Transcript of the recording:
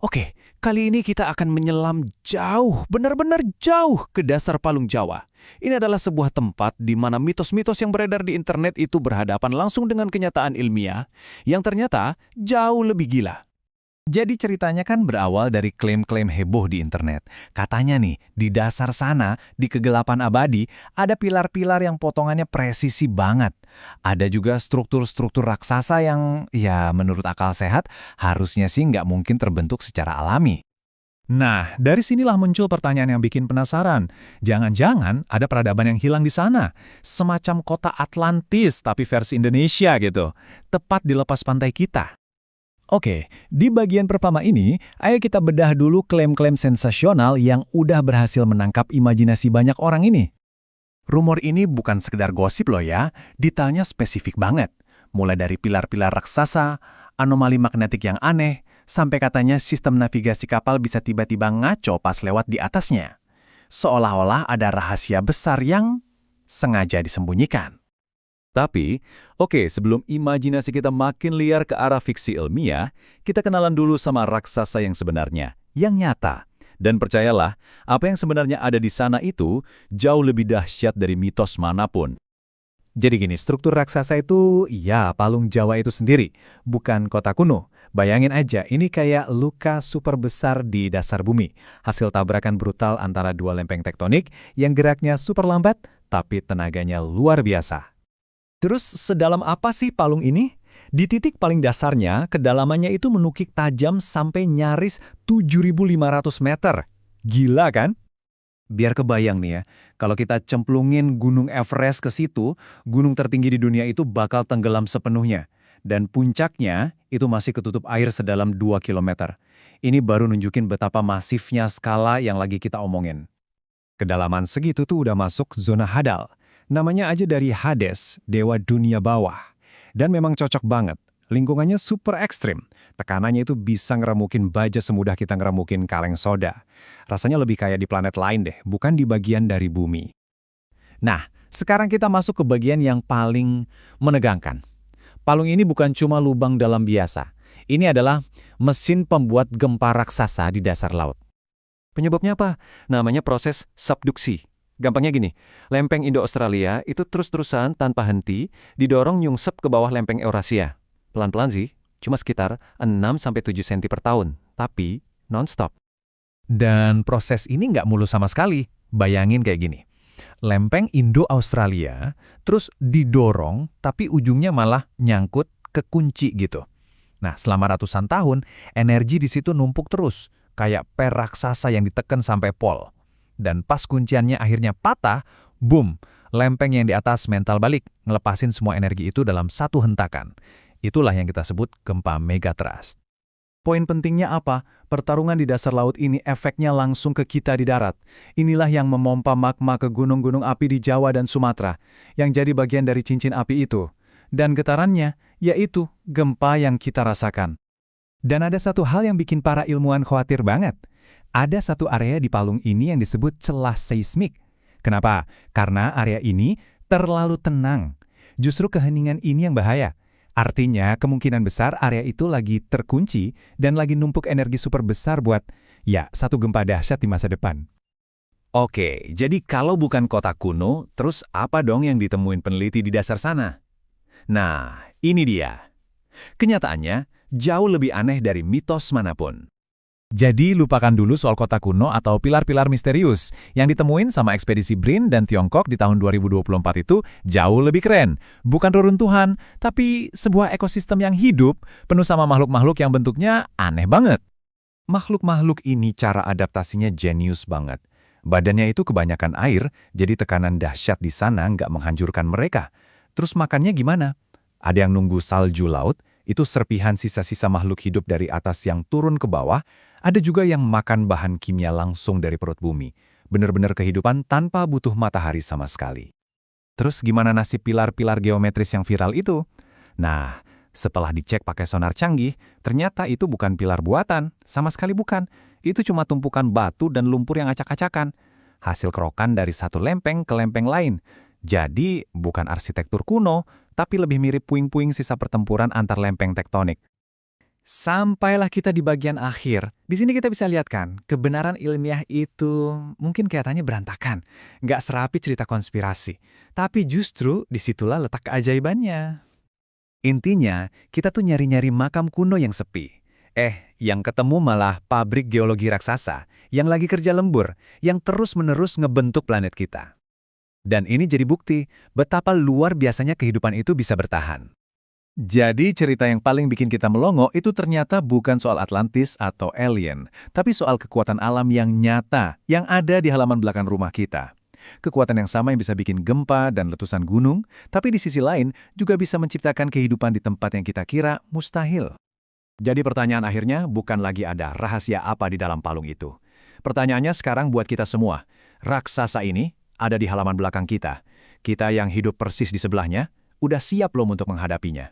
Oke, kali ini kita akan menyelam jauh, benar-benar jauh ke dasar Palung Jawa. Ini adalah sebuah tempat di mana mitos-mitos yang beredar di internet itu berhadapan langsung dengan kenyataan ilmiah yang ternyata jauh lebih gila. Jadi ceritanya kan berawal dari klaim-klaim heboh di internet. Katanya nih, di dasar sana, di kegelapan abadi, ada pilar-pilar yang potongannya presisi banget. Ada juga struktur-struktur raksasa yang, ya menurut akal sehat, harusnya sih nggak mungkin terbentuk secara alami. Nah, dari sinilah muncul pertanyaan yang bikin penasaran. Jangan-jangan ada peradaban yang hilang di sana. Semacam kota Atlantis, tapi versi Indonesia gitu. Tepat di lepas pantai kita. Oke, di bagian pertama ini, ayo kita bedah dulu klaim-klaim sensasional yang udah berhasil menangkap imajinasi banyak orang ini. Rumor ini bukan sekedar gosip loh ya, detailnya spesifik banget. Mulai dari pilar-pilar raksasa, anomali magnetik yang aneh, sampai katanya sistem navigasi kapal bisa tiba-tiba ngaco pas lewat di atasnya. Seolah-olah ada rahasia besar yang sengaja disembunyikan. Tapi, oke, sebelum imajinasi kita makin liar ke arah fiksi ilmiah, kita kenalan dulu sama raksasa yang sebenarnya, yang nyata. Dan percayalah, apa yang sebenarnya ada di sana itu jauh lebih dahsyat dari mitos manapun. Jadi gini, struktur raksasa itu, ya Palung Jawa itu sendiri, bukan kota kuno. Bayangin aja, ini kayak luka super besar di dasar bumi. Hasil tabrakan brutal antara dua lempeng tektonik yang geraknya super lambat, tapi tenaganya luar biasa. Terus sedalam apa sih palung ini? Di titik paling dasarnya, kedalamannya itu menukik tajam sampai nyaris 7.500 meter. Gila kan? Biar kebayang nih ya, kalau kita cemplungin Gunung Everest ke situ, gunung tertinggi di dunia itu bakal tenggelam sepenuhnya. Dan puncaknya itu masih ketutup air sedalam 2 kilometer. Ini baru nunjukin betapa masifnya skala yang lagi kita omongin. Kedalaman segitu tuh udah masuk zona hadal. Namanya aja dari Hades, dewa dunia bawah. Dan memang cocok banget. Lingkungannya super ekstrim. Tekanannya itu bisa ngeremukin baja semudah kita ngeremukin kaleng soda. Rasanya lebih kayak di planet lain deh, bukan di bagian dari bumi. Nah, sekarang kita masuk ke bagian yang paling menegangkan. Palung ini bukan cuma lubang dalam biasa. Ini adalah mesin pembuat gempa raksasa di dasar laut. Penyebabnya apa? Namanya proses subduksi. Gampangnya gini, lempeng Indo-Australia itu terus-terusan tanpa henti didorong nyungsep ke bawah lempeng Eurasia. Pelan-pelan sih, cuma sekitar 6-7 cm per tahun, tapi non-stop. Dan proses ini nggak mulus sama sekali. Bayangin kayak gini. Lempeng Indo-Australia terus didorong, tapi ujungnya malah nyangkut ke kunci gitu. Nah, selama ratusan tahun, energi di situ numpuk terus, kayak per raksasa yang ditekan sampai pol. Dan pas kunciannya akhirnya patah, boom, lempeng yang di atas mental balik, ngelepasin semua energi itu dalam satu hentakan. Itulah yang kita sebut gempa megatrust. Poin pentingnya apa? Pertarungan di dasar laut ini efeknya langsung ke kita di darat. Inilah yang memompa magma ke gunung-gunung api di Jawa dan Sumatera, yang jadi bagian dari cincin api itu. Dan getarannya, yaitu gempa yang kita rasakan. Dan ada satu hal yang bikin para ilmuwan khawatir banget. Ada satu area di palung ini yang disebut celah seismik. Kenapa? Karena area ini terlalu tenang. Justru keheningan ini yang bahaya. Artinya, kemungkinan besar area itu lagi terkunci dan lagi numpuk energi super besar buat, ya, satu gempa dahsyat di masa depan. Oke, jadi kalau bukan kota kuno, terus apa dong yang ditemuin peneliti di dasar sana? Nah, ini dia. Kenyataannya, jauh lebih aneh dari mitos manapun. Jadi lupakan dulu soal kota kuno atau pilar-pilar misterius. Yang ditemuin sama ekspedisi BRIN dan Tiongkok di tahun 2024 itu jauh lebih keren. Bukan reruntuhan, tapi sebuah ekosistem yang hidup, penuh sama makhluk-makhluk yang bentuknya aneh banget. Makhluk-makhluk ini cara adaptasinya jenius banget. Badannya itu kebanyakan air, jadi tekanan dahsyat di sana nggak menghancurkan mereka. Terus makannya gimana? Ada yang nunggu salju laut, itu serpihan sisa-sisa makhluk hidup dari atas yang turun ke bawah. Ada juga yang makan bahan kimia langsung dari perut bumi. Benar-benar kehidupan tanpa butuh matahari sama sekali. Terus gimana nasib pilar-pilar geometris yang viral itu? Nah, setelah dicek pakai sonar canggih, ternyata itu bukan pilar buatan. Sama sekali bukan. Itu cuma tumpukan batu dan lumpur yang acak-acakan. Hasil kerokan dari satu lempeng ke lempeng lain. Jadi, bukan arsitektur kuno, tapi lebih mirip puing-puing sisa pertempuran antar lempeng tektonik. Sampailah kita di bagian akhir. Di sini kita bisa lihat kan, kebenaran ilmiah itu mungkin kelihatannya berantakan. Nggak serapi cerita konspirasi. Tapi justru disitulah letak keajaibannya. Intinya, kita tuh nyari-nyari makam kuno yang sepi. Yang ketemu malah pabrik geologi raksasa yang lagi kerja lembur, yang terus-menerus ngebentuk planet kita. Dan ini jadi bukti betapa luar biasanya kehidupan itu bisa bertahan. Jadi cerita yang paling bikin kita melongo itu ternyata bukan soal Atlantis atau alien, tapi soal kekuatan alam yang nyata, yang ada di halaman belakang rumah kita. Kekuatan yang sama yang bisa bikin gempa dan letusan gunung, tapi di sisi lain juga bisa menciptakan kehidupan di tempat yang kita kira mustahil. Jadi pertanyaan akhirnya bukan lagi ada rahasia apa di dalam palung itu. Pertanyaannya sekarang buat kita semua, raksasa ini ada di halaman belakang kita. Kita yang hidup persis di sebelahnya, udah siap belum untuk menghadapinya?